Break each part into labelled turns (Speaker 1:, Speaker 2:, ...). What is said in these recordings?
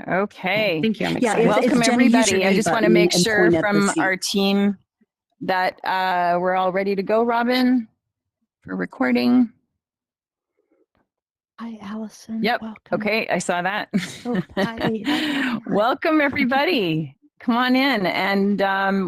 Speaker 1: Okay.
Speaker 2: Thank you. I'm
Speaker 3: Yeah,
Speaker 2: excited.
Speaker 1: Welcome,
Speaker 3: Jenny, use your
Speaker 1: everybody. I
Speaker 3: name
Speaker 1: just want to
Speaker 3: button
Speaker 1: make
Speaker 3: and
Speaker 1: sure
Speaker 3: point at the
Speaker 1: from
Speaker 3: seat.
Speaker 1: our team that we're all ready to go, Robin, for recording.
Speaker 4: Hi, Allison.
Speaker 1: Yep.
Speaker 4: Welcome.
Speaker 1: Okay, I saw that.
Speaker 4: Oh, hi.
Speaker 1: Welcome, everybody. Come on in. And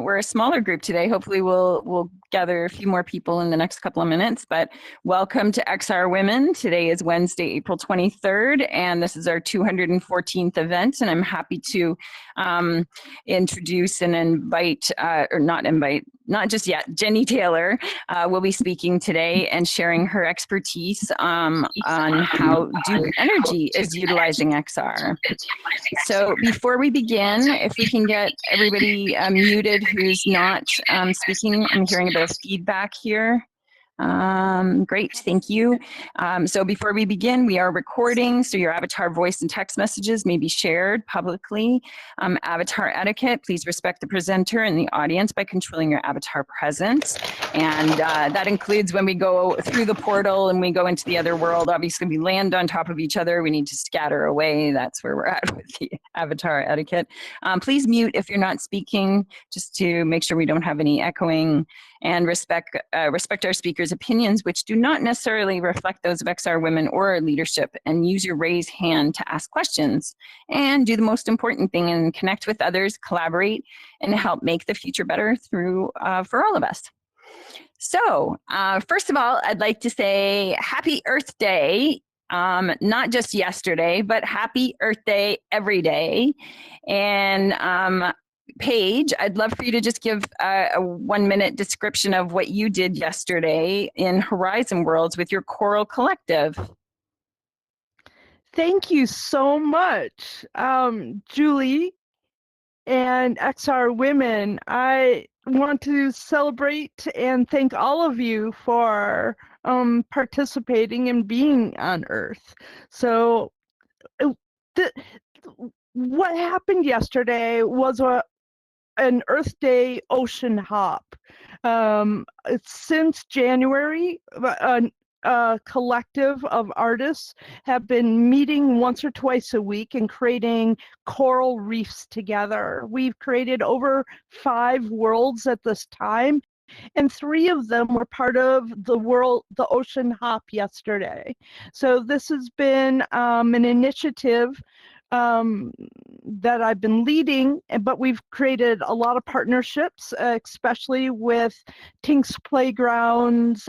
Speaker 1: we're a smaller group today. Hopefully we'll gather a few more people in the next couple of minutes. But welcome to XR Women. Today is Wednesday, April 23rd, and this is our 214th event. And I'm happy to introduce and invite, not just yet, Jenny Taylor will be speaking today and sharing her expertise on how Duke Energy is utilizing XR. So before we begin, if we can get everybody muted who's not speaking, I'm hearing a bit of feedback here. Great, thank you. So before we begin, we are recording, so your avatar voice and text messages may be shared publicly. Avatar etiquette, please respect the presenter and the audience by controlling your avatar presence. And that includes when we go through the portal and we go into the other world. Obviously, we land on top of each other. We need to scatter away. That's where we're at with the avatar etiquette. Please mute if you're not speaking, just to make sure we don't have any echoing, and respect our speakers' opinions, which do not necessarily reflect those of XR Women or our leadership, and use your raise hand to ask questions. And do the most important thing and connect with others, collaborate, and help make the future better through for all of us. So first of all, I'd like to say Happy Earth Day. Not just yesterday, but Happy Earth Day every day. And Paige, I'd love for you to just give a 1-minute description of what you did yesterday in Horizon Worlds with your choral collective.
Speaker 4: Thank you so much, Julie and XR Women. I want to celebrate and thank all of you for participating and being on Earth. So what happened yesterday was an Earth Day ocean hop. Since January, a collective of artists have been meeting once or twice a week and creating coral reefs together. We've created over 5 worlds at this time, and 3 of them were part of the ocean hop yesterday. So this has been an initiative that I've been leading, but we've created a lot of partnerships, especially with Tink's Playgrounds,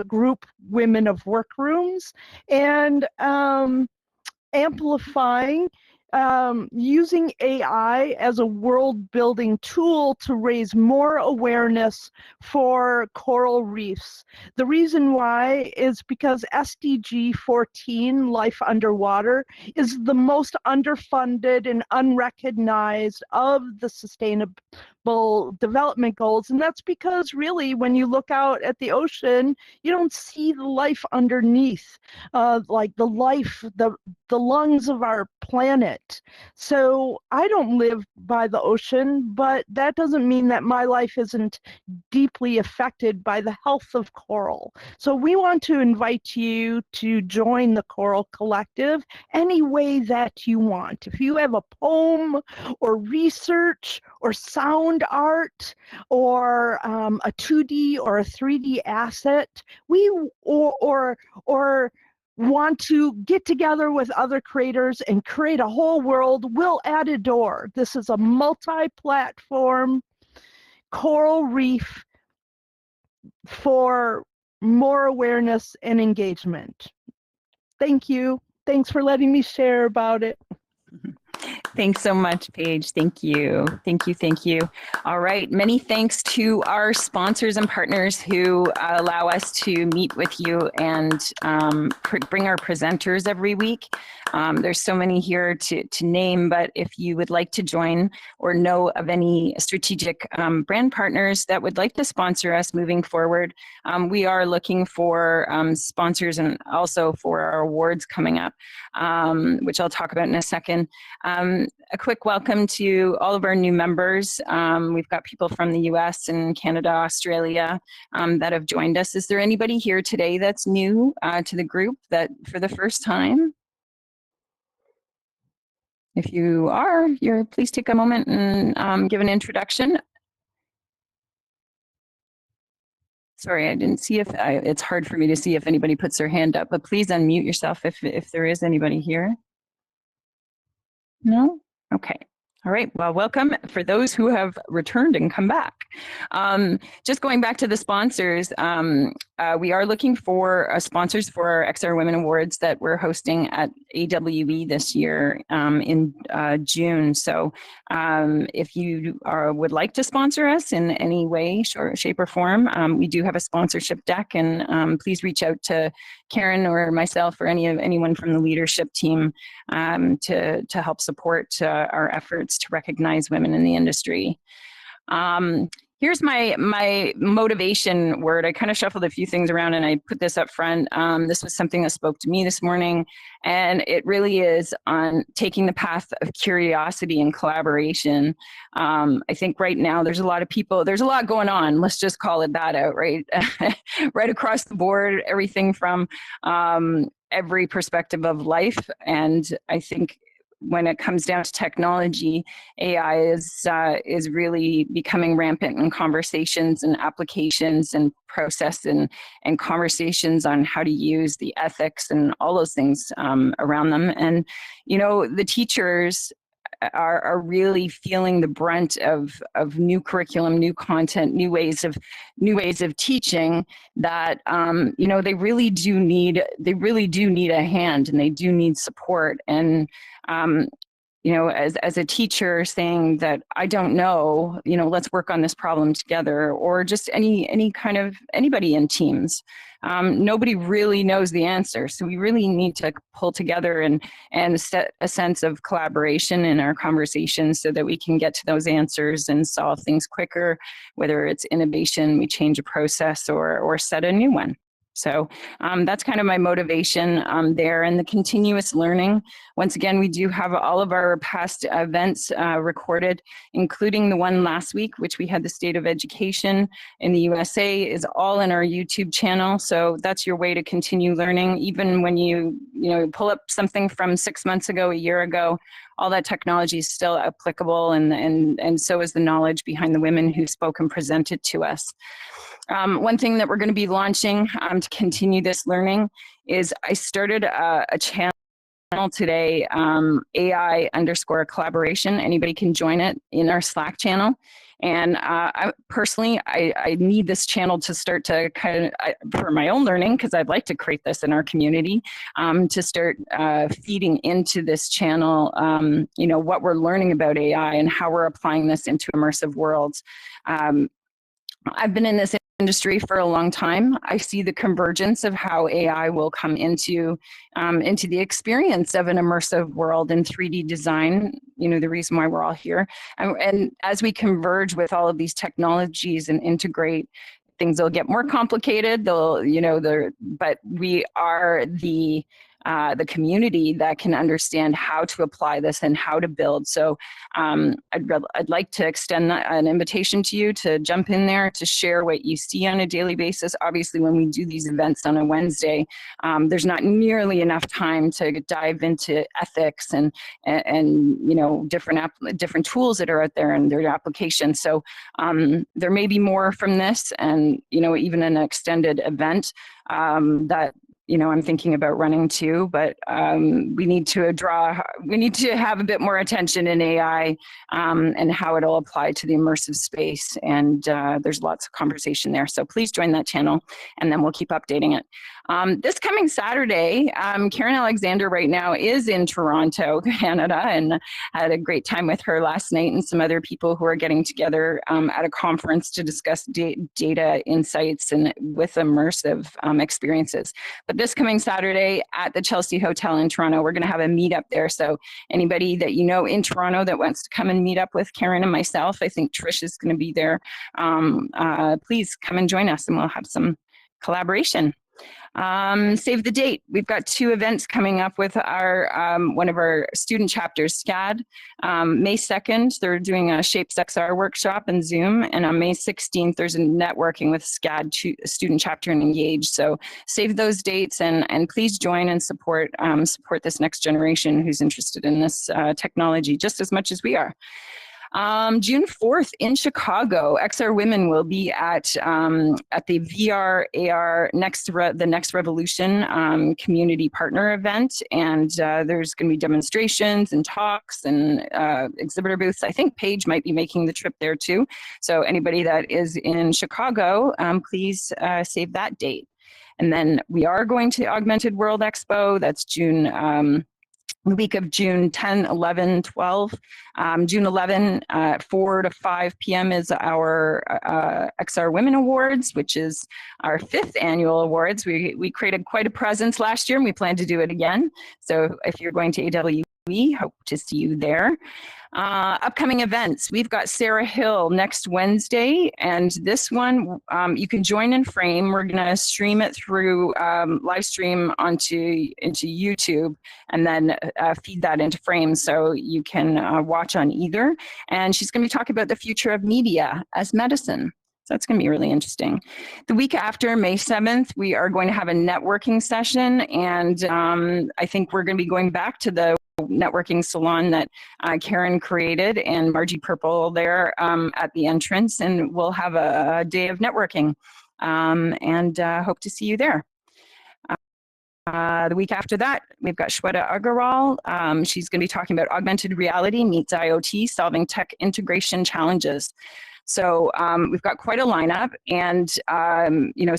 Speaker 4: group Women of Workrooms, and amplifying, using AI as a world building tool to raise more awareness for coral reefs. The reason why is because SDG 14, Life Underwater, is the most underfunded and unrecognized of the sustainable development goals. And that's because really when you look out at the ocean, you don't see the life underneath, like the life, the lungs of our planet. So I don't live by the ocean, but that doesn't mean that my life isn't deeply affected by the health of coral. So we want to invite you to join the Coral Collective any way that you want. If you have a poem or research or sound art or a 2D or a 3D asset, or want to get together with other creators and create a whole world, we'll add a door. This is a multi-platform coral reef for more awareness and engagement. Thank you. Thanks for letting me share about it.
Speaker 1: Thanks so much, Paige. Thank you. Thank you. Thank you. All right. Many thanks to our sponsors and partners who allow us to meet with you and bring our presenters every week. There's so many here to name, but if you would like to join or know of any strategic brand partners that would like to sponsor us moving forward, we are looking for sponsors and also for our awards coming up, which I'll talk about in a second. A quick welcome to all of our new members. We've got people from the US and Canada, Australia that have joined us. Is there anybody here today that's new to the group that for the first time? If you are, please take a moment and give an introduction. Sorry, I didn't see it's hard for me to see if anybody puts their hand up, but please unmute yourself if there is anybody here. No? Okay. All right. Well, welcome for those who have returned and come back. Just going back to the sponsors, we are looking for sponsors for our XR Women Awards that we're hosting at AWE this year in June. So if you would like to sponsor us in any way, shape, or form, we do have a sponsorship deck, and please reach out to Karen or myself or anyone from the leadership team to help support our efforts to recognize women in the industry. Here's my motivation word. I kind of shuffled a few things around and I put this up front. This was something that spoke to me this morning, and it really is on taking the path of curiosity and collaboration. I think right now there's a lot of people, there's a lot going on. Let's just call it that out, right? Right across the board, everything from every perspective of life. And I think when it comes down to technology, AI is really becoming rampant in conversations and applications and process and conversations on how to use the ethics and all those things around them. And, you know, the teachers are really feeling the brunt of new curriculum, new content, new ways of teaching that you know, they really do need a hand, and they do need support. And you know, as a teacher saying that I don't know, you know, let's work on this problem together, or just anybody in teams. Nobody really knows the answer. So we really need to pull together and set a sense of collaboration in our conversations so that we can get to those answers and solve things quicker, whether it's innovation, we change a process, or set a new one. So that's kind of my motivation there, and the continuous learning. Once again, we do have all of our past events recorded, including the one last week, which we had the State of Education in the USA, is all in our YouTube channel. So that's your way to continue learning, even when you pull up something from 6 months ago, a year ago. All that technology is still applicable, and so is the knowledge behind the women who spoke and presented to us. One thing that we're going to be launching to continue this learning is I started a channel today, AI_collaboration. Anybody can join it in our Slack channel. And I need this channel to start to for my own learning, because I'd like to create this in our community, to start feeding into this channel, you know, what we're learning about AI and how we're applying this into immersive worlds. I've been in this industry for a long time. I see the convergence of how AI will come into the experience of an immersive world in 3D design, you know, the reason why we're all here. And as we converge with all of these technologies and integrate, things will get more complicated. But we are the community that can understand how to apply this and how to build. So I'd like to extend an invitation to you to jump in there, to share what you see on a daily basis. Obviously, when we do these events on a Wednesday, there's not nearly enough time to dive into ethics and you know, different tools that are out there and their applications. So there may be more from this, and you know, even an extended event that, you know, I'm thinking about running too, but we need to have a bit more attention in AI and how it'll apply to the immersive space. And there's lots of conversation there. So please join that channel, and then we'll keep updating it. This coming Saturday, Karen Alexander right now is in Toronto, Canada, and had a great time with her last night, and some other people who are getting together at a conference to discuss data insights and with immersive experiences. But this coming Saturday at the Chelsea Hotel in Toronto, we're going to have a meetup there. So anybody that you know in Toronto that wants to come and meet up with Karen and myself, I think Trish is going to be there. Please come and join us, and we'll have some collaboration. Save the date. We've got 2 events coming up with our one of our student chapters, SCAD. May 2nd, they're doing a Shapes XR workshop in Zoom, and on May 16th, there's a networking with SCAD student chapter and Engage. So save those dates and please join and support this next generation who's interested in this technology just as much as we are. June 4th in Chicago, XR Women will be at the VR AR the Next Revolution community partner event, and there's going to be demonstrations and talks and exhibitor booths. I think Paige might be making the trip there too. So anybody that is in Chicago, please save that date. And then we are going to Augmented World Expo. That's June. The week of June 10, 11, 12. June 11, 4 to 5 p.m. is our XR Women Awards, which is our 5th annual awards. We created quite a presence last year, and we plan to do it again. So if you're going to AWE, hope to see you there. Upcoming events, we've got Sarah Hill next Wednesday, and this one you can join in frame. We're going to stream it through live stream into YouTube, and then feed that into frame so you can watch on either. And she's going to be talking about the future of media as medicine. So that's going to be really interesting. The week after, May 7th, we are going to have a networking session, and I think we're going to be going back to the networking salon that Karen created, and Margie Purple there at the entrance, and we'll have a day of networking, and hope to see you there. The week after that, we've got Shweta Agarwal. She's going to be talking about augmented reality meets IoT, solving tech integration challenges. So we've got quite a lineup, and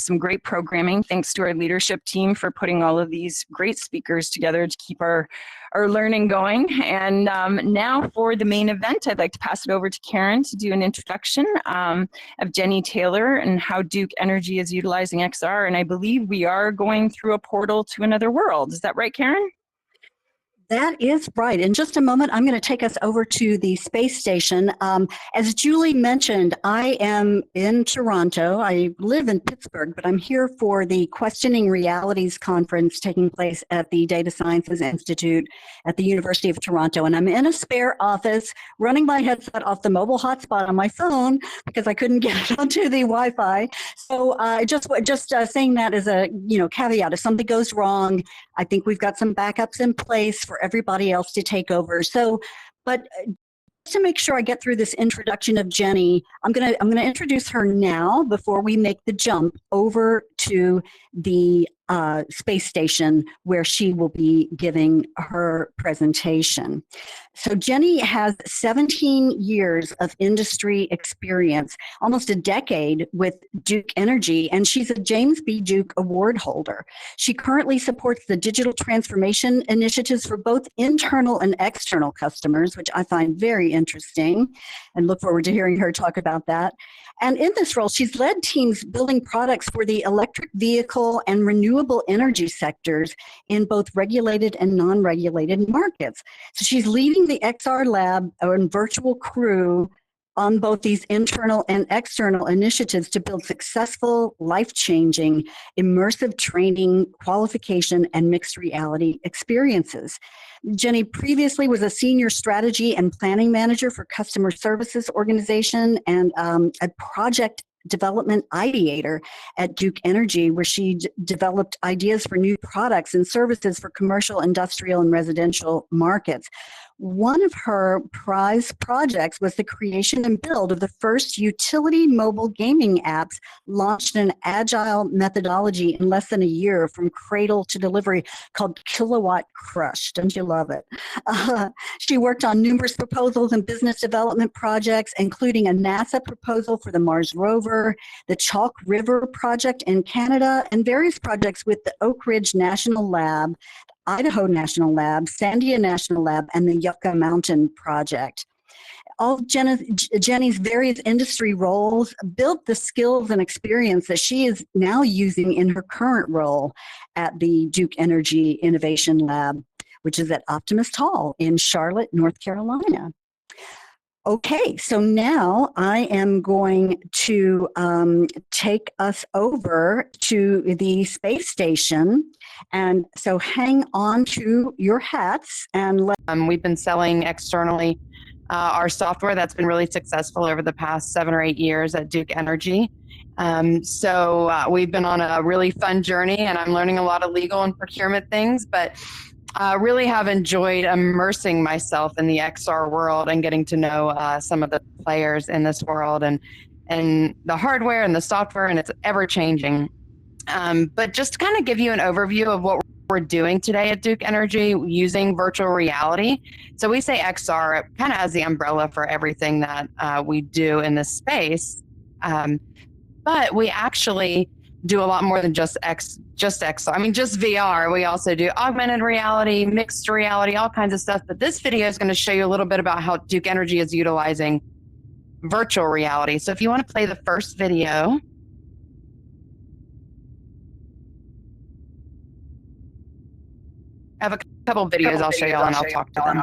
Speaker 1: some great programming. Thanks to our leadership team for putting all of these great speakers together to keep our learning going. And now for the main event, I'd like to pass it over to Karen to do an introduction of Jenny Taylor and how Duke Energy is utilizing XR. And I believe we are going through a portal to another world. Is that right, Karen?
Speaker 2: That is right. In just a moment, I'm going to take us over to the space station. As Julie mentioned, I am in Toronto. I live in Pittsburgh, but I'm here for the Questioning Realities Conference taking place at the Data Sciences Institute at the University of Toronto. And I'm in a spare office running my headset off the mobile hotspot on my phone because I couldn't get it onto the Wi-Fi. So just saying that as a caveat, if something goes wrong, I think we've got some backups in place for everybody else to take over. So, but to make sure I get through this introduction of Jenny, I'm gonna introduce her now before we make the jump over to the space station where she will be giving her presentation. So Jenny has 17 years of industry experience, almost a decade with Duke Energy, and she's a James B. Duke Award holder. She currently supports the digital transformation initiatives for both internal and external customers, which I find very interesting and look forward to hearing her talk about that. And in this role, she's led teams building products for the electric vehicle and renewable energy sectors in both regulated and non-regulated markets. So she's leading the XR lab and virtual crew on both these internal and external initiatives to build successful, life-changing, immersive training, qualification, and mixed reality experiences. Jenny previously was a senior strategy and planning manager for customer services organization and a project development ideator at Duke Energy, where she developed ideas for new products and services for commercial, industrial, and residential markets. One of her prize projects was the creation and build of the first utility mobile gaming apps launched in an agile methodology in less than a year from cradle to delivery called Kilowatt Crush. Don't you love it? She worked on numerous proposals and business development projects, including a NASA proposal for the Mars rover, the Chalk River project in Canada, and various projects with the Oak Ridge National Lab, Idaho National Lab, Sandia National Lab, and the Yucca Mountain Project. All of Jenny's various industry roles built the skills and experience that she is now using in her current role at the Duke Energy Innovation Lab, which is at Optimist Hall in Charlotte, North Carolina. Okay, so now I am going to take us over to the space station. And so hang on to your hats and
Speaker 3: we've been selling externally our software that's been really successful over the past 7 or 8 years at Duke Energy. So we've been on a really fun journey, and I'm learning a lot of legal and procurement things, but really have enjoyed immersing myself in the XR world and getting to know some of the players in this world and the hardware and the software, and it's ever changing. But just to kind of give you an overview of what we're doing today at Duke Energy using virtual reality. So we say XR kind of as the umbrella for everything that we do in this space. But we actually do a lot more than just XR. I mean, just VR. We also do augmented reality, mixed reality, all kinds of stuff. But this video is going to show you a little bit about how Duke Energy is utilizing virtual reality. So if you want to play the first video. I have a couple of videos I'll show you all, and I'll talk to them.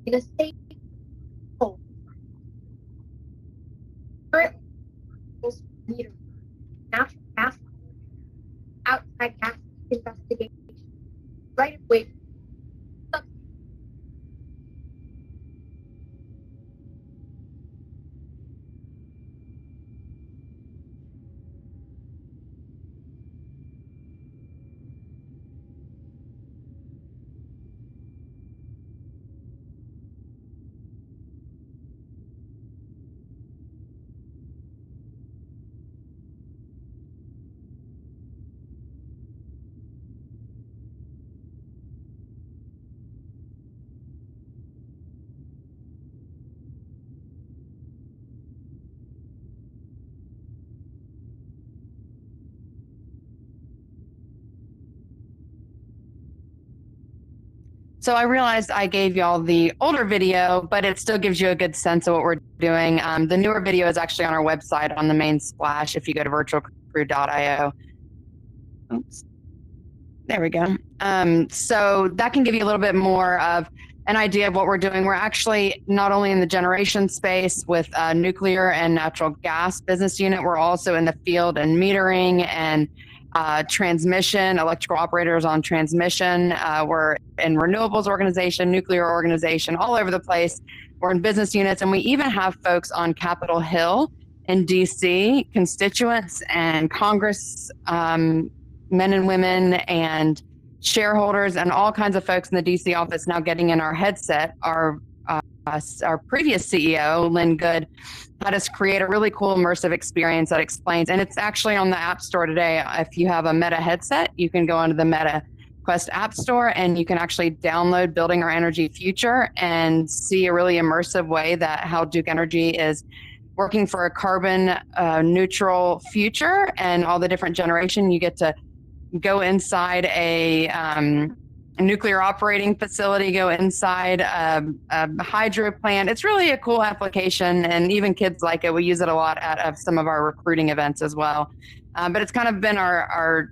Speaker 5: In a state of current meter natural gas outside gas investigation right away.
Speaker 3: So I realized I gave y'all the older video, but it still gives you a good sense of what we're doing. The newer video is actually on our website on the main splash if you go to virtualcrew.io. Oops. There we go. So that can give you a little bit more of an idea of what we're doing. We're actually not only in the generation space with nuclear and natural gas business unit, we're also in the field and metering and transmission, electrical operators on transmission. We're in renewables organization, nuclear organization, all over the place. We're in business units, and we even have folks on Capitol Hill in DC, constituents and Congress, men and women and shareholders and all kinds of folks in the DC office now getting in our headset. Our previous CEO, Lynn Good, had us create a really cool immersive experience that explains, and it's actually on the App Store today. If you have a Meta headset, you can go onto the Meta Quest App Store and you can actually download Building Our Energy Future and see a really immersive way that how Duke Energy is working for a carbon neutral future and all the different generation. You get to go inside a nuclear operating facility, go inside a hydro plant. It's really a cool application, and even kids like it. We use it a lot at some of our recruiting events as well. But it's kind of been our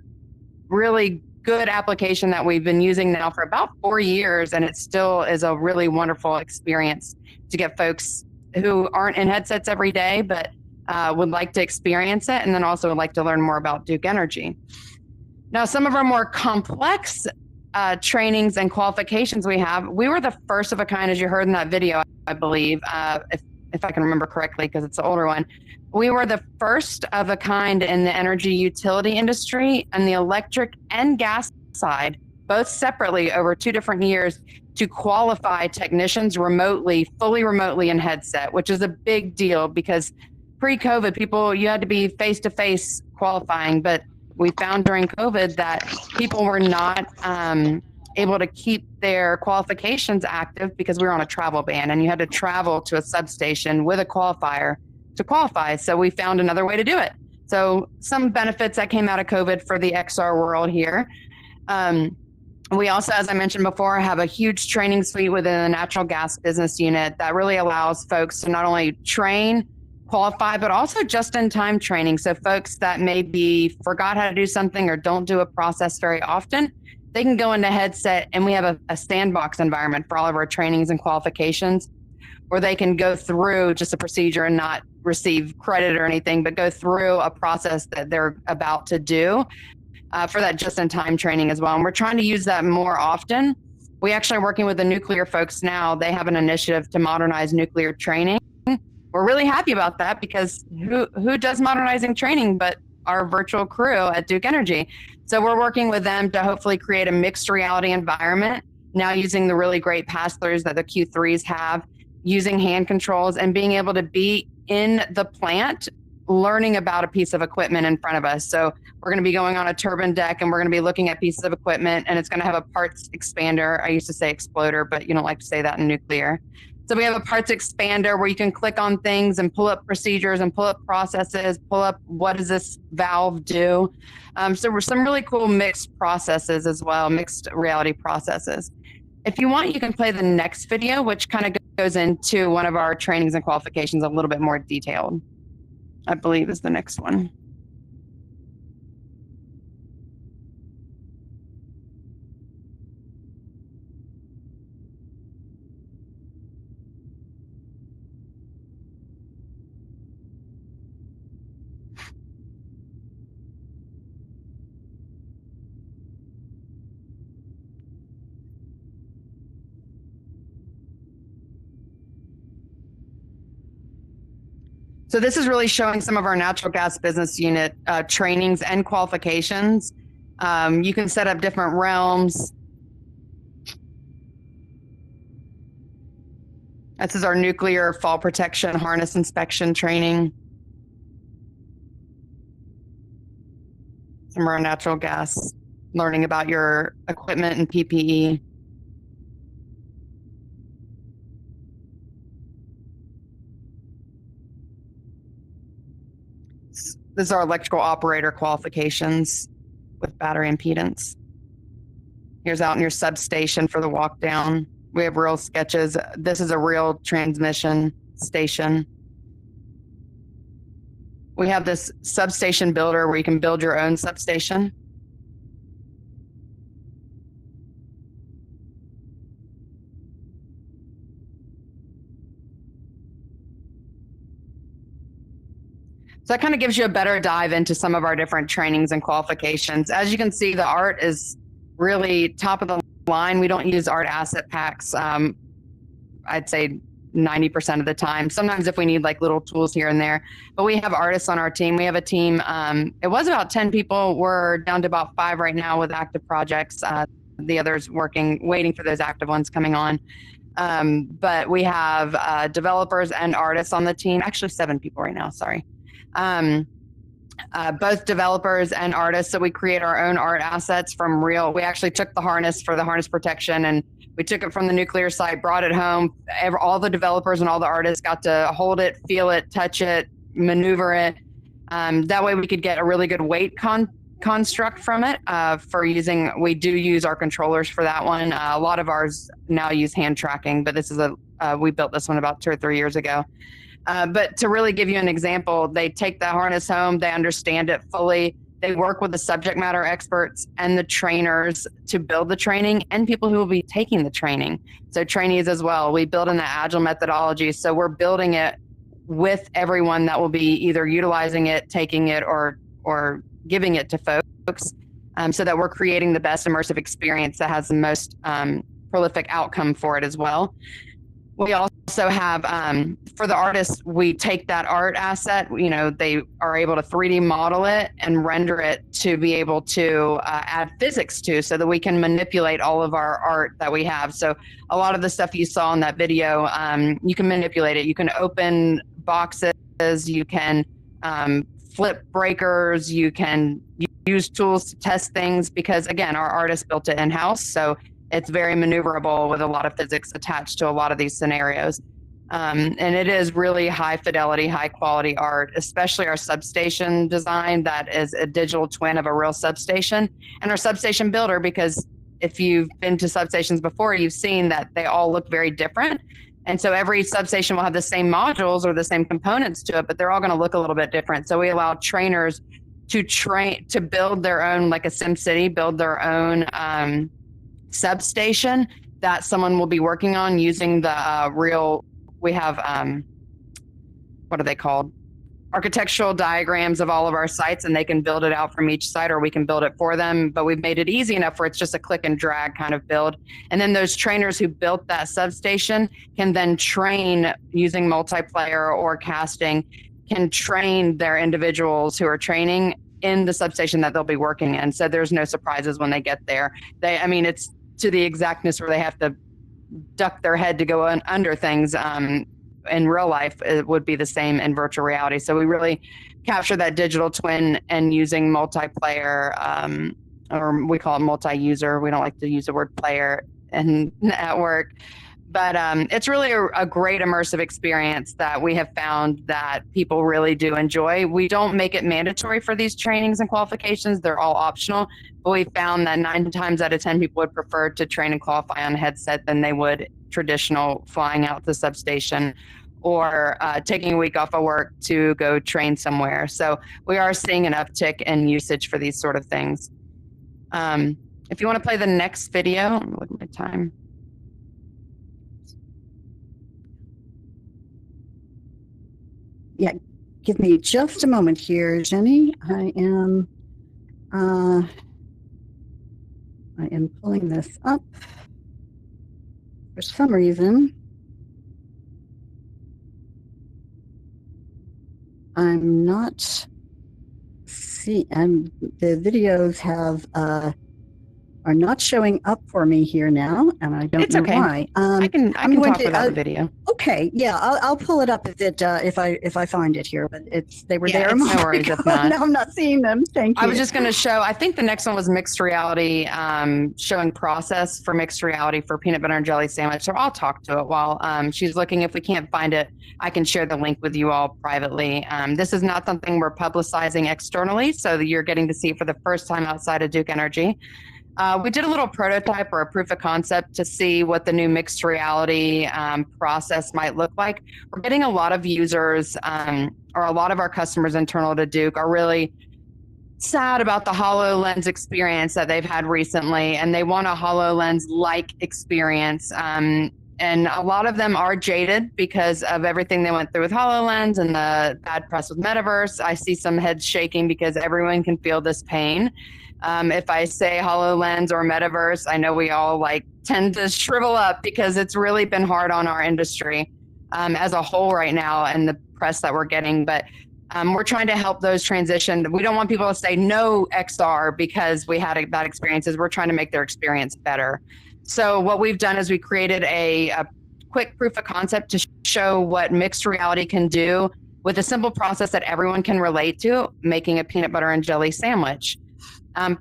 Speaker 3: really good application that we've been using now for about 4 years, and it still is a really wonderful experience to get folks who aren't in headsets every day, but would like to experience it, and then also would like to learn more about Duke Energy. Now, some of our more complex trainings and qualifications we were the first of a kind, as you heard in that video, I believe, if I can remember correctly, because it's the older one. We were the first of a kind in the energy utility industry and the electric and gas side, both separately over 2 different years, to qualify technicians remotely, fully remotely in headset, which is a big deal because pre-COVID, you had to be face-to-face qualifying, but we found during COVID that people were not able to keep their qualifications active because we were on a travel ban and you had to travel to a substation with a qualifier to qualify. So we found another way to do it. So some benefits that came out of COVID for the XR world here. We also, as I mentioned before, have a huge training suite within the natural gas business unit that really allows folks to not only train, qualify, but also just-in-time training. So folks that maybe forgot how to do something or don't do a process very often, they can go into headset, and we have a sandbox environment for all of our trainings and qualifications, where they can go through just a procedure and not receive credit or anything, but go through a process that they're about to do for that just-in-time training as well. And we're trying to use that more often. We actually are working with the nuclear folks now. They have an initiative to modernize nuclear training. We're really happy about that, because who does modernizing training but our virtual crew at Duke Energy? So we're working with them to hopefully create a mixed reality environment, now using the really great pass-throughs that the Q3s have, using hand controls and being able to be in the plant learning about a piece of equipment in front of us. So we're going to be going on a turbine deck, and we're going to be looking at pieces of equipment, and it's going to have a parts expander. I used to say exploder, but you don't like to say that in nuclear. So we have a parts expander where you can click on things and pull up procedures and pull up processes, pull up what does this valve do. So we're some really cool mixed processes as well, mixed reality processes. If you want, you can play the next video, which kind of goes into one of our trainings and qualifications a little bit more detailed. I believe is the next one. So this is really showing some of our natural gas business unit trainings and qualifications. You can set up different realms. This is our nuclear fall protection harness inspection training. Some of our natural gas, learning about your equipment and PPE. This is our electrical operator qualifications with battery impedance. Here's out in your substation for the walk down. We have real sketches. This is a real transmission station. We have this substation builder where you can build your own substation. So that kind of gives you a better dive into some of our different trainings and qualifications. As you can see, the art is really top of the line. We don't use art asset packs, I'd say 90% of the time. Sometimes if we need like little tools here and there, but we have artists on our team. We have a team, it was about 10 people. We're down to about 5 right now with active projects. The others waiting for those active ones coming on. But we have developers and artists on the team, actually 7 people right now, sorry. Both developers and artists. So we create our own art assets from we actually took the harness for the harness protection, and we took it from the nuclear site, brought it home. All the developers and all the artists got to hold it, feel it, touch it, maneuver it. That way we could get a really good weight construct from it we do use our controllers for that one. A lot of ours now use hand tracking, but this is we built this one about 2 or 3 years ago. But to really give you an example, they take the harness home, they understand it fully. They work with the subject matter experts and the trainers to build the training, and people who will be taking the training. So trainees as well. We build in the agile methodology. So we're building it with everyone that will be either utilizing it, taking it, or giving it to folks, so that we're creating the best immersive experience that has the most prolific outcome for it as well. We also have, for the artists, we take that art asset, they are able to 3D model it and render it to be able to add physics to, so that we can manipulate all of our art that we have. So a lot of the stuff you saw in that video, you can manipulate it. You can open boxes, you can flip breakers, you can use tools to test things, because again, our artists built it in-house. So it's very maneuverable with a lot of physics attached to a lot of these scenarios. And it is really high fidelity, high quality art, especially our substation design that is a digital twin of a real substation, and our substation builder, because if you've been to substations before, you've seen that they all look very different. And so every substation will have the same modules or the same components to it, but they're all going to look a little bit different. So we allow trainers to build their own, like a Sim City, build their own substation that someone will be working on using the we have, what are they called? Architectural diagrams of all of our sites, and they can build it out from each site, or we can build it for them. But we've made it easy enough where it's just a click and drag kind of build. And then those trainers who built that substation can then train using multiplayer or casting, can train their individuals who are training in the substation that they'll be working in. So there's no surprises when they get there. It's to the exactness where they have to duck their head to go under things. In real life, it would be the same in virtual reality. So we really capture that digital twin and using multiplayer, or we call it multi-user. We don't like to use the word player at work, but it's really a great immersive experience that we have found that people really do enjoy. We don't make it mandatory for these trainings and qualifications. They're all optional, but we found that 9 times out of 10 people would prefer to train and qualify on a headset than they would traditional flying out to the substation or taking a week off of work to go train somewhere. So we are seeing an uptick in usage for these sort of things. If you want to play the next video, I'm looking at my time.
Speaker 2: Yeah, give me just a moment here, Jenny. I am pulling this up. For some reason, I'm not the videos are not showing up for me here now, and I don't know why.
Speaker 3: I can talk without the video.
Speaker 2: Okay, yeah, I'll pull it up if I find it here. But they were there.
Speaker 3: No worries if not.
Speaker 2: Now I'm not seeing them. Thank you.
Speaker 3: I was just going to show. I think the next one was mixed reality, showing process for mixed reality for peanut butter and jelly sandwich. So I'll talk to it while she's looking. If we can't find it, I can share the link with you all privately. This is not something we're publicizing externally, so that you're getting to see it for the first time outside of Duke Energy. We did a little prototype or a proof of concept to see what the new mixed reality process might look like. We're getting a lot of users, or a lot of our customers internal to Duke are really sad about the HoloLens experience that they've had recently, and they want a HoloLens-like experience. And a lot of them are jaded because of everything they went through with HoloLens and the bad press with Metaverse. I see some heads shaking because everyone can feel this pain. If I say HoloLens or Metaverse, I know we all tend to shrivel up because it's really been hard on our industry as a whole right now and the press that we're getting. But we're trying to help those transition. We don't want people to say no XR because we had bad experiences. We're trying to make their experience better. So what we've done is we created a quick proof of concept to show what mixed reality can do with a simple process that everyone can relate to, making a peanut butter and jelly sandwich.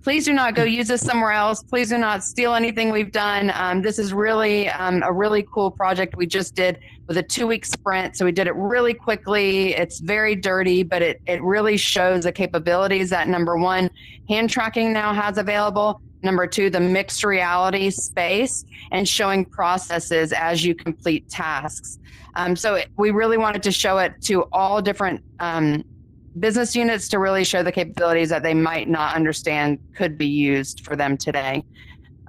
Speaker 3: Please do not go use this somewhere else. Please do not steal anything we've done. This is really a really cool project we just did with a 2-week sprint. So we did it really quickly. It's very dirty, but it really shows the capabilities that, number one, hand tracking now has available. Number two, the mixed reality space and showing processes as you complete tasks. We really wanted to show it to all different business units to really show the capabilities that they might not understand could be used for them today.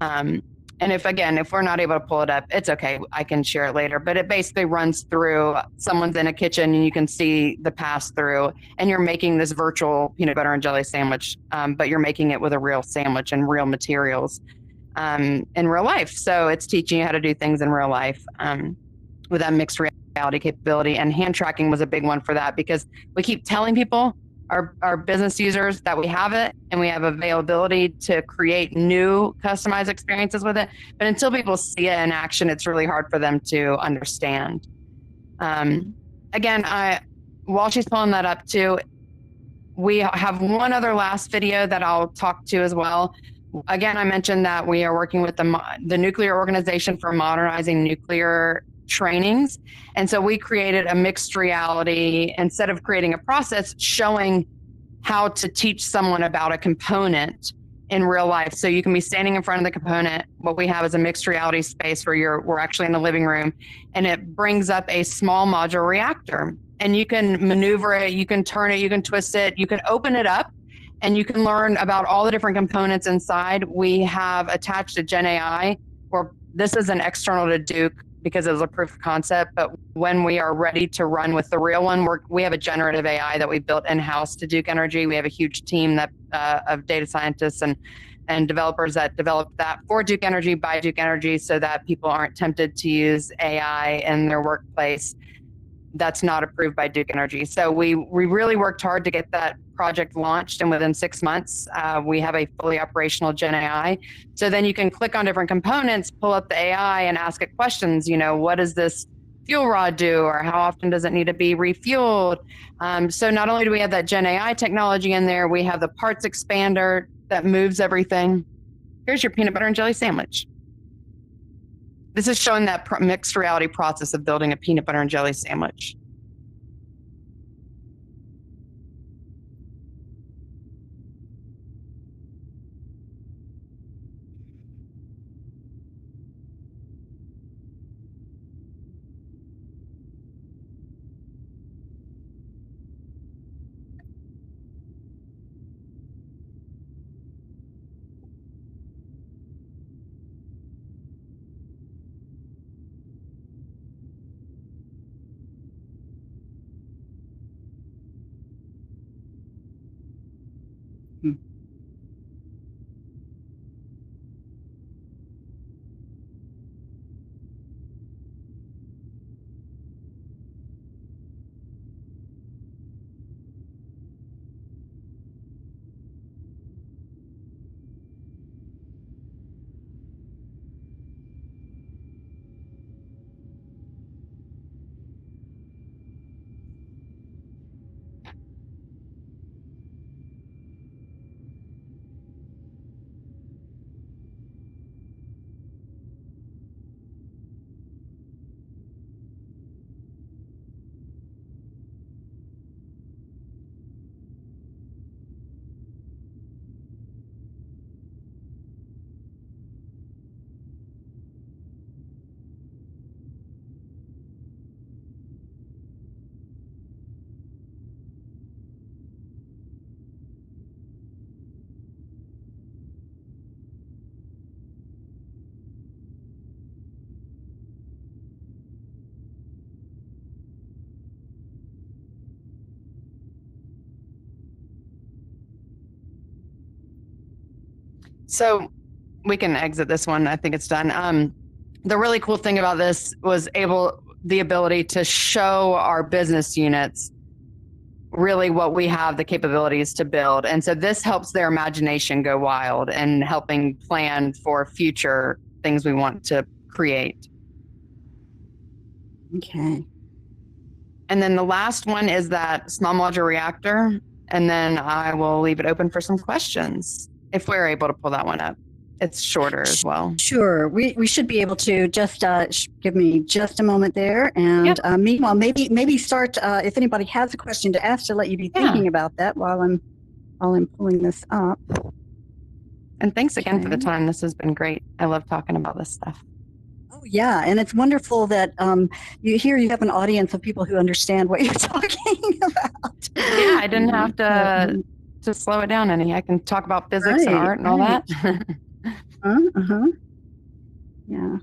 Speaker 3: And if we're not able to pull it up, it's okay. I can share it later. But it basically runs through someone's in a kitchen and you can see the pass through, and you're making this virtual peanut butter and jelly sandwich, but you're making it with a real sandwich and real materials in real life. So it's teaching you how to do things in real life with that mixed reality capability. And hand tracking was a big one for that because we keep telling people, our business users, that we have it and we have availability to create new customized experiences with it. But until people see it in action, it's really hard for them to understand. While she's pulling that up too, we have one other last video that I'll talk to as well. Again, I mentioned that we are working with the Nuclear Organization for Modernizing Nuclear Trainings. And so we created a mixed reality, instead of creating a process, showing how to teach someone about a component in real life. So you can be standing in front of the component. What we have is a mixed reality space where we're actually in the living room, and it brings up a small modular reactor, and you can maneuver it, you can turn it, you can twist it, you can open it up, and you can learn about all the different components inside. We have attached a Gen AI, where this is an external to Duke because it was a proof of concept, but when we are ready to run with the real one, we have a generative AI that we built in-house to Duke Energy. We have a huge team of data scientists and developers that developed that for Duke Energy by Duke Energy, so that people aren't tempted to use AI in their workplace. That's not approved by Duke Energy. So we really worked hard to get that project launched, and within 6 months, we have a fully operational Gen AI. So then you can click on different components, pull up the AI, and ask it questions. What does this fuel rod do, or how often does it need to be refueled? So not only do we have that Gen AI technology in there, we have the parts expander that moves everything. Here's your peanut butter and jelly sandwich. This is showing that mixed reality process of building a peanut butter and jelly sandwich. So we can exit this one. I think it's done. The really cool thing about this was the ability to show our business units really what we have the capabilities to build. And so this helps their imagination go wild and helping plan for future things we want to create.
Speaker 2: Okay.
Speaker 3: And then the last one is that small modular reactor. And then I will leave it open for some questions if we're able to pull that one up. It's shorter as well.
Speaker 2: Sure. We should be able to just give me just a moment there. And meanwhile, maybe start, if anybody has a question to ask, to let you be thinking about that while I'm pulling this up.
Speaker 3: And thanks again for the time. This has been great. I love talking about this stuff.
Speaker 2: Oh, yeah. And it's wonderful that you have an audience of people who understand what you're talking about.
Speaker 3: Yeah, I didn't have to slow it down any. I can talk about physics and art and all that.
Speaker 2: Yeah.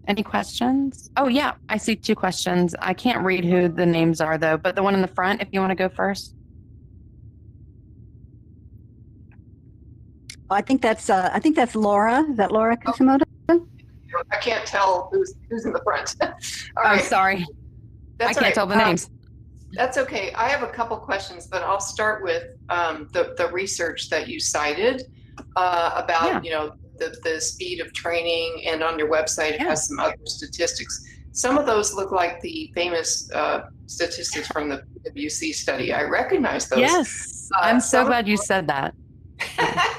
Speaker 3: Any questions? Oh, yeah. I see 2 questions. I can't read who the names are, though, but the one in the front, if you want to go first.
Speaker 2: I think that's Laura. Is that Laura Kasumoto?
Speaker 6: I can't tell who's in the front. All right.
Speaker 3: Sorry. I can't tell the names.
Speaker 6: That's okay. I have a couple questions, but I'll start with the research that you cited about the speed of training, and on your website it has some other statistics. Some of those look like the famous statistics from the PwC study. I recognize those.
Speaker 3: Yes, I'm so glad you said that.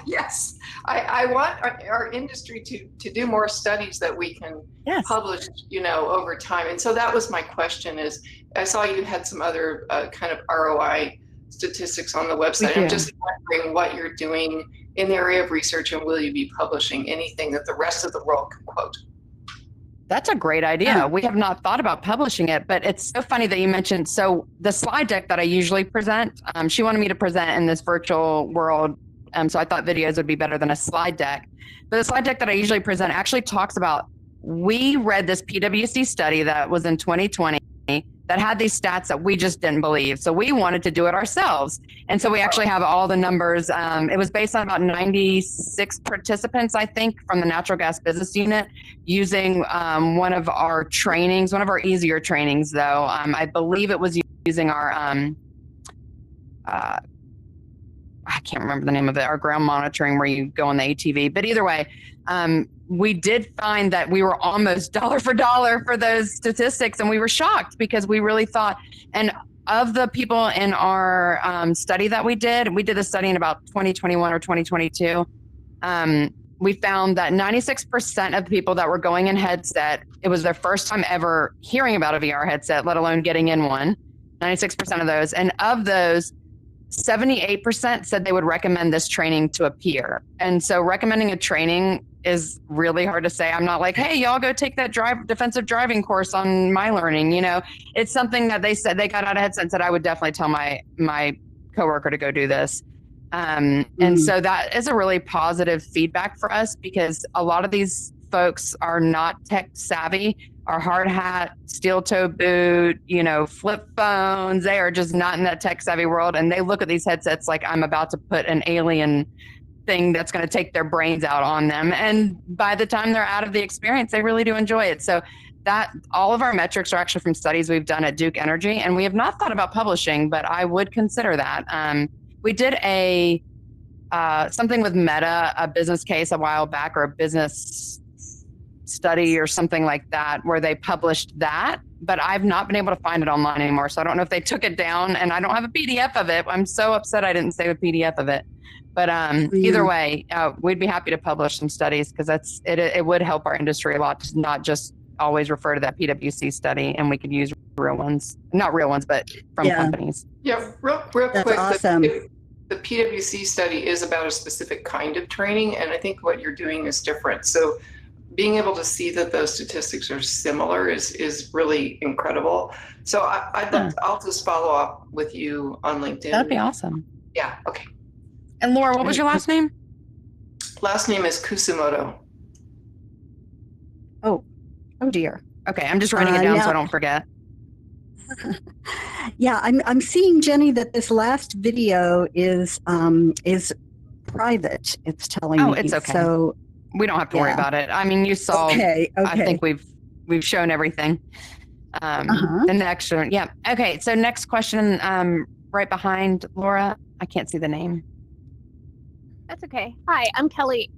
Speaker 6: Yes, I want our industry to do more studies that we can publish, over time. And so that was my question. Is I saw you had some other kind of ROI statistics on the website.
Speaker 3: do.
Speaker 6: I'm just wondering what you're doing in the area of research, and will you be publishing anything that the rest of the world can quote?
Speaker 3: That's a great idea. We have not thought about publishing it, but it's so funny that you mentioned. So the slide deck that I usually present, she wanted me to present in this virtual world. So I thought videos would be better than a slide deck. But the slide deck that I usually present actually talks about, we read this PwC study that was in 2020 that had these stats that we just didn't believe. So we wanted to do it ourselves. And so we actually have all the numbers. It was based on about 96 participants, I think, from the natural gas business unit using one of our trainings, one of our easier trainings, though. I believe it was using our, I can't remember the name of it, our ground monitoring where you go on the ATV. But either way, we did find that we were almost dollar for dollar for those statistics, and we were shocked because we really thought, and of the people in our study that we did the study in about 2021 or 2022, we found that 96% of the people that were going in headset, it was their first time ever hearing about a VR headset, let alone getting in one, 96% of those. And of those, 78% said they would recommend this training to a peer. And so recommending a training is really hard to say. I'm not like, hey, y'all go take that defensive driving course on my learning. You know, it's something that they said, they got out of headset and said, I would definitely tell my coworker to go do this. And so that is a really positive feedback for us, because a lot of these folks are not tech savvy. Our hard hat, steel toe boot, flip phones. They are just not in that tech savvy world. And they look at these headsets like I'm about to put an alien thing that's going to take their brains out on them. And by the time they're out of the experience, they really do enjoy it. So that all of our metrics are actually from studies we've done at Duke Energy. And we have not thought about publishing, but I would consider that. We did something with Meta, a business case a while back, or a business study or something like that, where they published that, but I've not been able to find it online anymore. So I don't know if they took it down, and I don't have a PDF of it. I'm so upset I didn't save a PDF of it. But either way, we'd be happy to publish some studies, because it would help our industry a lot to not just always refer to that PwC study, and we could use real ones, not real ones, but from companies.
Speaker 6: Yeah, real
Speaker 2: That's
Speaker 6: quick.
Speaker 2: awesome.
Speaker 6: The PwC study is about a specific kind of training, and I think what you're doing is different. So being able to see that those statistics are similar is really incredible. So I'll just follow up with you on LinkedIn.
Speaker 3: That'd be awesome.
Speaker 6: Yeah. Okay.
Speaker 3: And Laura, what was your last name?
Speaker 6: Last name is Kusumoto.
Speaker 2: Oh dear.
Speaker 3: Okay, I'm just writing it down so I don't forget.
Speaker 2: Yeah, I'm seeing, Jenny, that this last video is private. It's telling me.
Speaker 3: Oh, it's okay.
Speaker 2: So
Speaker 3: we don't have to worry about it. I mean, you saw.
Speaker 2: Okay.
Speaker 3: I think we've shown everything. The next one, yeah. Okay, so next question, right behind Laura. I can't see the name.
Speaker 7: That's okay. Hi, I'm Kelly.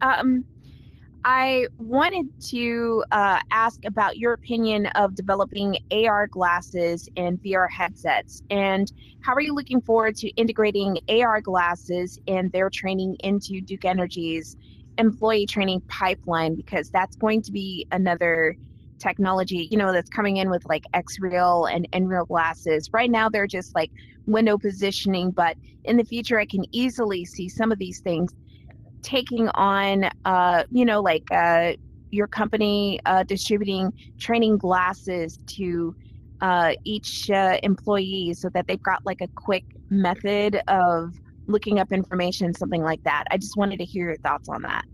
Speaker 7: I wanted to ask about your opinion of developing AR glasses and VR headsets, and how are you looking forward to integrating AR glasses and their training into Duke Energy's employee training pipeline, because that's going to be another technology, that's coming in with like X-Real and N-Real glasses. Right now, they're just like window positioning, but in the future, I can easily see some of these things taking on, your company distributing training glasses to each employee, so that they've got like a quick method of looking up information, something like that. I just wanted to hear your thoughts on that.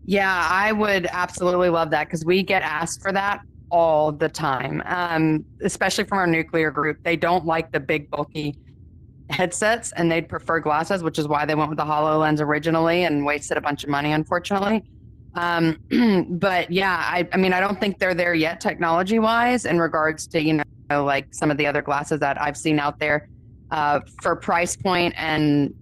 Speaker 3: Yeah, I would absolutely love that, because we get asked for that all the time, especially from our nuclear group. They don't like the big, bulky headsets, and they'd prefer glasses, which is why they went with the HoloLens originally and wasted a bunch of money, unfortunately. But yeah, I mean, I don't think they're there yet technology-wise in regards to, like some of the other glasses that I've seen out there for price point and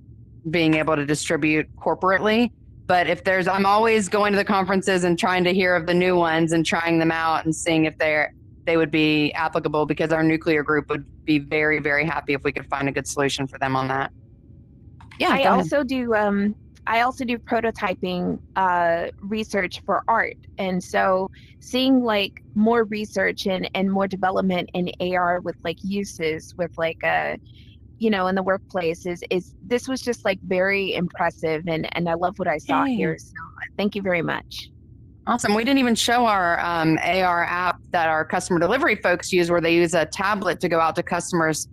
Speaker 3: being able to distribute corporately. But if I'm always going to the conferences and trying to hear of the new ones and trying them out and seeing if they would be applicable, because our nuclear group would be very, very happy if we could find a good solution for them on that. Yeah,
Speaker 7: I also do prototyping research for art, and so seeing like more research and more development in AR with like uses with like you know, in the workplace is this was just like very impressive, and I love what I saw
Speaker 3: Yay.
Speaker 7: here. So thank you very much.
Speaker 3: Awesome. We didn't even show our AR app that our customer delivery folks use, where they use a tablet to go out to customers'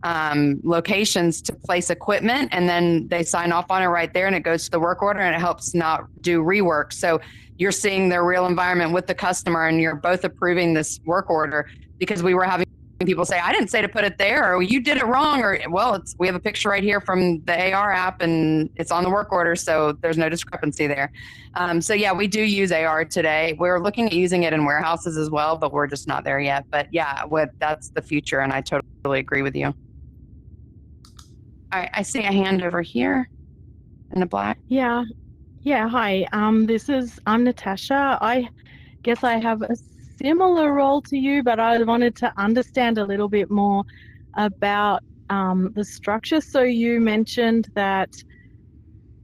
Speaker 3: locations to place equipment, and then they sign off on it right there, and it goes to the work order, and it helps not do rework. So you're seeing their real environment with the customer, and you're both approving this work order, because we were having people say, I didn't say to put it there, or you did it wrong, or well, we have a picture right here from the AR app and it's on the work order, so there's no discrepancy there. So yeah, we do use AR today. We're looking at using it in warehouses as well, but we're just not there yet. But yeah, that's the future, and I totally agree with you. All right, I see a hand over here in the black.
Speaker 4: Yeah. Hi. I'm Natasha. I guess I have a similar role to you, but I wanted to understand a little bit more about the structure. So you mentioned that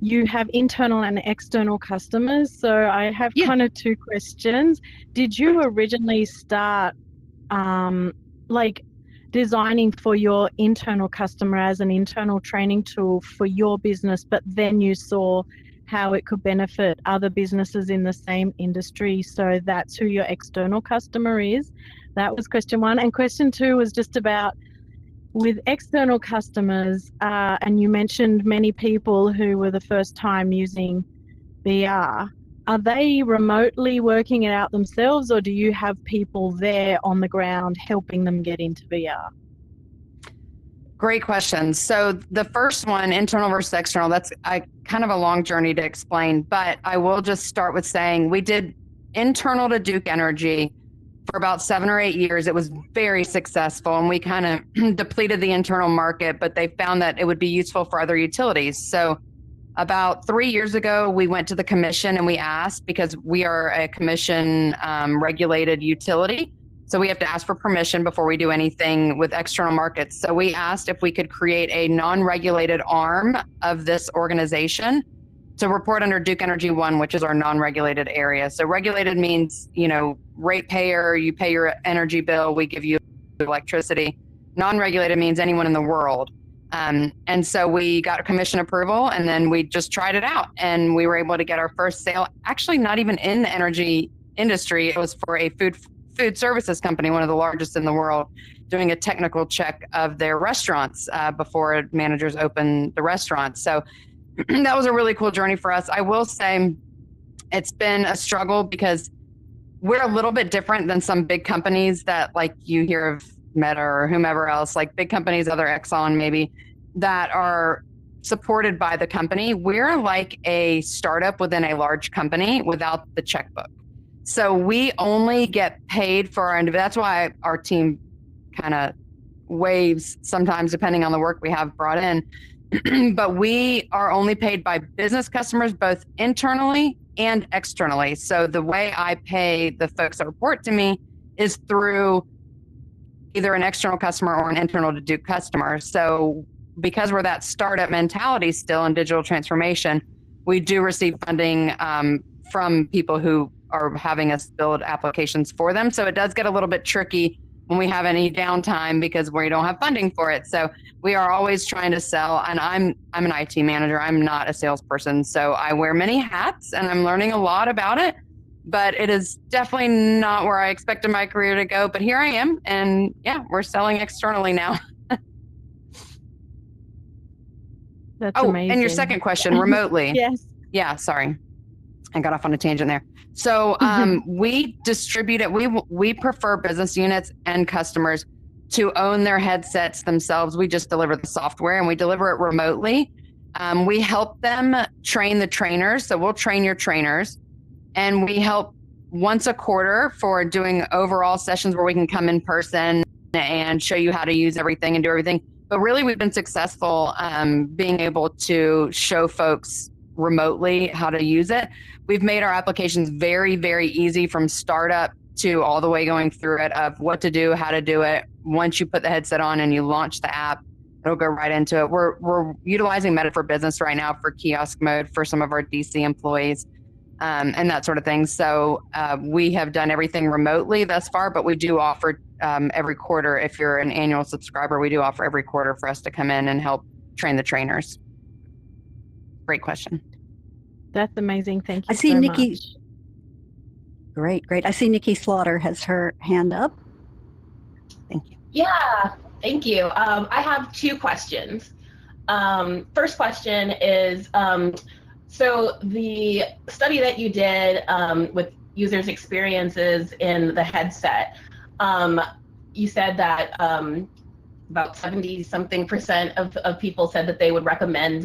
Speaker 4: you have internal and external customers. So I have kind of two questions. Did you originally start like designing for your internal customer as an internal training tool for your business, but then you saw how it could benefit other businesses in the same industry, so that's who your external customer is? That was question one. And question two was just about with external customers, and you mentioned many people who were the first time using VR. Are they remotely working it out themselves, or do you have people there on the ground helping them get into VR?
Speaker 3: Great question. So the first one, internal versus external, that's kind of a long journey to explain, but I will just start with saying we did internal to Duke Energy for about 7 or 8 years. It was very successful, and we kind of depleted the internal market, but they found that it would be useful for other utilities. So about 3 years ago, we went to the commission and we asked, because we are a commission regulated utility, so we have to ask for permission before we do anything with external markets. So we asked if we could create a non-regulated arm of this organization to report under Duke Energy One, which is our non-regulated area. So regulated means, you know, ratepayer, you pay your energy bill, we give you electricity. Non-regulated means anyone in the world. And so we got a commission approval, and then we just tried it out, and we were able to get our first sale, actually not even in the energy industry. It was for a food services company, one of the largest in the world, doing a technical check of their restaurants before managers open the restaurants. So that was a really cool journey for us. I will say it's been a struggle because we're a little bit different than some big companies that, like, you hear of Meta or whomever else, like big companies, other Exxon maybe, that are supported by the company. We're like a startup within a large company without the checkbook. So we only get paid for our individual. That's why our team kind of waves sometimes depending on the work we have brought in. But we are only paid by business customers, both internally and externally. So the way I pay the folks that report to me is through either an external customer or an internal to Duke customer. So because we're that startup mentality still in digital transformation, we do receive funding from people who are having us build applications for them. So it does get a little bit tricky when we have any downtime because we don't have funding for it. So we are always trying to sell, and I'm an IT manager. I'm not a salesperson. So I wear many hats and I'm learning a lot about it, but it is definitely not where I expected my career to go. But here I am, and yeah, we're selling externally now.
Speaker 4: That's amazing.
Speaker 3: And your second question, remotely.
Speaker 4: Yes.
Speaker 3: Yeah, sorry. I got off on a tangent there. So we distribute it. We prefer business units and customers to own their headsets themselves. We just deliver the software and we deliver it remotely. We help them train the trainers. So we'll train your trainers, and we help once a quarter for doing overall sessions where we can come in person and show you how to use everything and do everything. But really, we've been successful being able to show folks remotely how to use it. We've made our applications very, very easy from startup to all the way going through it of what to do, how to do it. Once you put the headset on and you launch the app, it'll go right into it. We're utilizing Meta for Business right now for kiosk mode for some of our DC employees. and that sort of thing. So we have done everything remotely thus far, but we do offer every quarter. If you're an annual subscriber, we do offer every quarter for us to come in and help train the trainers. Great question.
Speaker 4: That's amazing. Thank you.
Speaker 2: I see
Speaker 4: so
Speaker 2: Nikki.
Speaker 4: much.
Speaker 2: Great. I see Nikki Slaughter has her hand up.
Speaker 3: Thank you.
Speaker 8: Yeah, thank you. I have two questions. First question is, so the study that you did with users' experiences in the headset, you said that about 70-something% of people said that they would recommend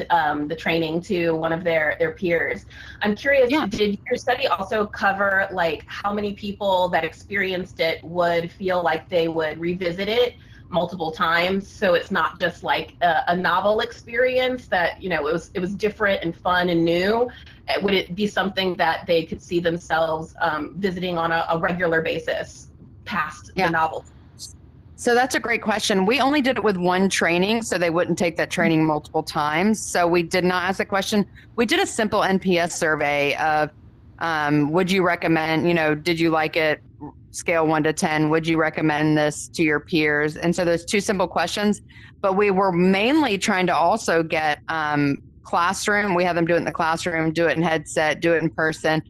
Speaker 8: the training to one of their peers. I'm curious, did your study also cover like how many people that experienced it would feel like they would revisit it multiple times, so it's not just like a novel experience that, you know, it was different and fun and new? Would it be something that they could see themselves visiting on a regular basis past the novel?
Speaker 3: So that's a great question. We only did it with one training, so they wouldn't take that training multiple times. So we did not ask the question. We did a simple NPS survey of, would you recommend, you know, did you like it? Scale 1 to 10, would you recommend this to your peers? And so there's two simple questions, but we were mainly trying to also get classroom. We had them do it in the classroom, do it in headset, do it in person.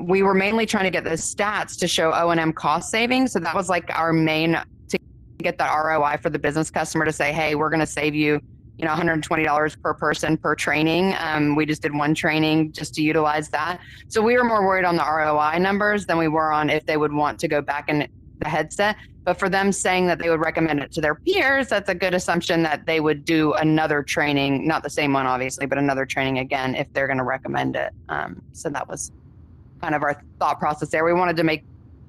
Speaker 3: We were mainly trying to get the stats to show O&M cost savings. So that was like our main, to get the ROI for the business customer to say, hey, we're going to save you, you know, $120 per person per training. We just did one training just to utilize that. So we were more worried on the ROI numbers than we were on if they would want to go back in the headset. But for them saying that they would recommend it to their peers, that's a good assumption that they would do another training, not the same one, obviously, but another training again, if they're going to recommend it. So that was kind of our thought process there. We wanted to make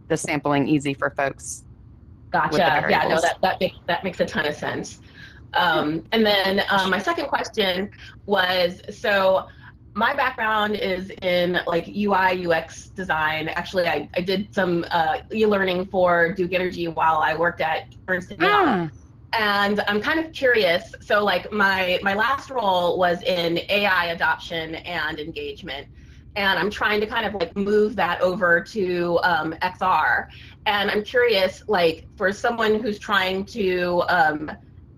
Speaker 3: the sampling easy for folks.
Speaker 8: Gotcha. Yeah, no, that makes a ton of sense. And then my second question was, so my background is in like UI UX design. Actually, I did some e-learning for Duke Energy while I worked at Ernst & Young. And I'm kind of curious. So like my last role was in AI adoption and engagement. And I'm trying to kind of like move that over to XR. And I'm curious, like for someone who's trying to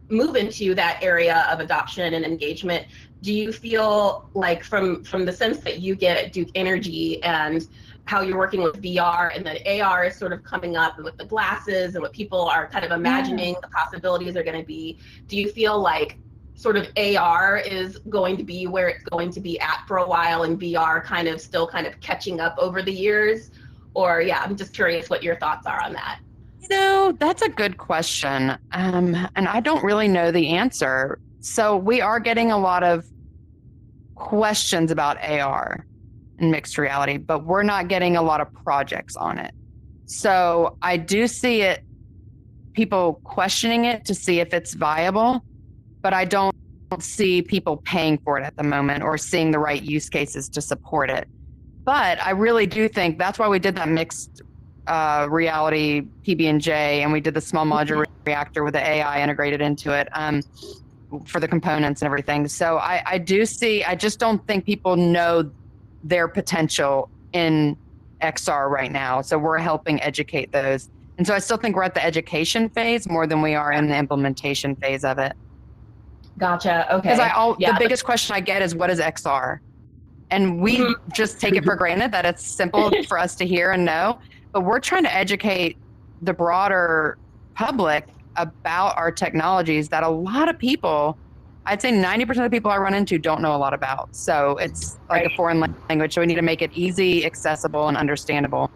Speaker 8: move into that area of adoption and engagement, do you feel like from the sense that you get at Duke Energy and how you're working with VR and that AR is sort of coming up with the glasses and what people are kind of imagining the possibilities are going to be, do you feel like sort of AR is going to be where it's going to be at for a while and VR kind of still kind of catching up over the years? Or I'm just curious what your thoughts are on that.
Speaker 3: You know, that's a good question. And I don't really know the answer. So we are getting a lot of questions about AR and mixed reality, but we're not getting a lot of projects on it. So I do see it, people questioning it to see if it's viable, but I don't see people paying for it at the moment or seeing the right use cases to support it. But I really do think that's why we did that mixed reality PB&J, and we did the small modular reactor with the AI integrated into it for the components and everything. So I do see, I just don't think people know their potential in XR right now. So we're helping educate those. And so I still think we're at the education phase more than we are in the implementation phase of it.
Speaker 8: Gotcha. Okay.
Speaker 3: Because the biggest question I get is, what is XR? And we just take it for granted that it's simple for us to hear and know. But we're trying to educate the broader public about our technologies that a lot of people, I'd say 90% of the people I run into don't know a lot about. So it's like a foreign language. So we need to make it easy, accessible, and understandable.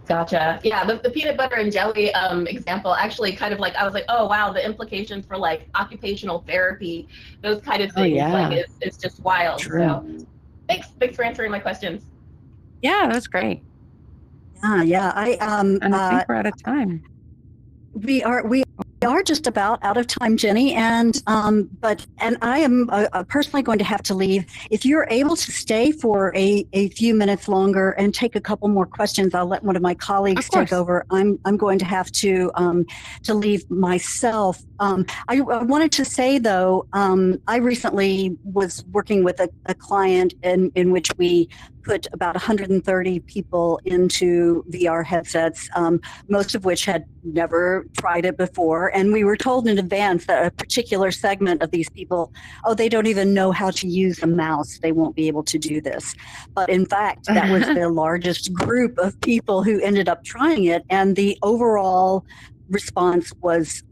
Speaker 8: Gotcha. Yeah, the peanut butter and jelly example actually kind of like, I was like, oh, wow, the implications for like occupational therapy, those kind of things, like it's just wild.
Speaker 3: True.
Speaker 8: So thanks for answering my questions.
Speaker 3: Yeah, that was great.
Speaker 2: Yeah.
Speaker 3: And I think we're out of time.
Speaker 2: We are just about out of time, Jenny, and I am personally going to have to leave. If you're able to stay for a few minutes longer and take a couple more questions, I'll let one of my colleagues take over. I'm going to have to leave myself. I wanted to say though, I recently was working with a client in which we put about 130 people into VR headsets, most of which had never tried it before. And we were told in advance that a particular segment of these people, oh, they don't even know how to use a mouse. They won't be able to do this. But in fact, that was the largest group of people who ended up trying it. And the overall response was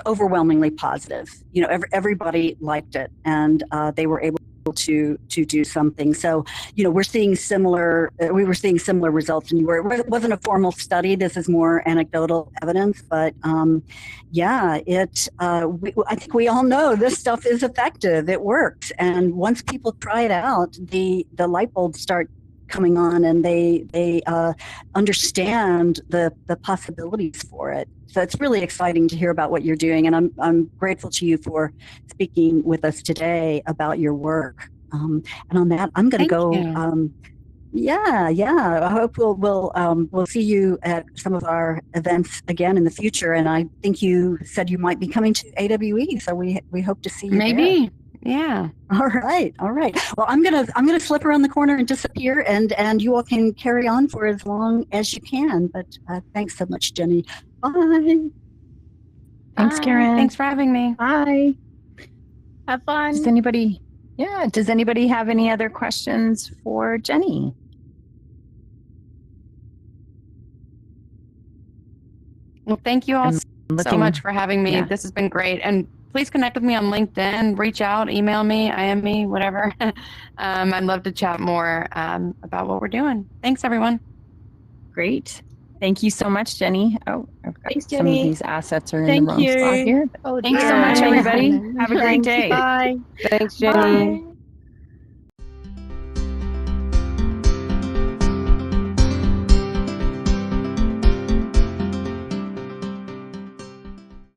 Speaker 2: overwhelmingly positive. You know, everybody liked it, and they were able to do something. So, you know, we were seeing similar results, and it wasn't a formal study. This is more anecdotal evidence, but yeah, I think we all know this stuff is effective. It works, and once people try it out, the light bulbs start coming on, and they understand the possibilities for it. So it's really exciting to hear about what you're doing, and I'm grateful to you for speaking with us today about your work. And on that, I'm going to go. Yeah. I hope we'll see you at some of our events again in the future. And I think you said you might be coming to AWE, so we hope to see you
Speaker 3: Maybe.
Speaker 2: there.
Speaker 3: Yeah.
Speaker 2: All right. Well, I'm gonna slip around the corner and disappear, and you all can carry on for as long as you can. But thanks so much, Jenny. Bye.
Speaker 1: Thanks, Karen.
Speaker 3: Thanks for having me.
Speaker 7: Bye. Have fun.
Speaker 1: Does anybody have any other questions for Jenny?
Speaker 3: Well, thank you all so much for having me.
Speaker 1: Yeah.
Speaker 3: This has been great. And please connect with me on LinkedIn, reach out, email me, IM me, whatever. I'd love to chat more about what we're doing. Thanks, everyone.
Speaker 1: Great. Thank you so much, Jenny. Oh, I've got
Speaker 7: Thanks,
Speaker 1: some of
Speaker 7: Jenny.
Speaker 1: these assets are in
Speaker 7: Thank
Speaker 1: the wrong spot
Speaker 7: you.
Speaker 1: here.
Speaker 7: Oh,
Speaker 1: Thanks so
Speaker 7: dear.
Speaker 1: much, everybody. Have a great day.
Speaker 7: Bye.
Speaker 4: Thanks, Jenny.
Speaker 7: Bye.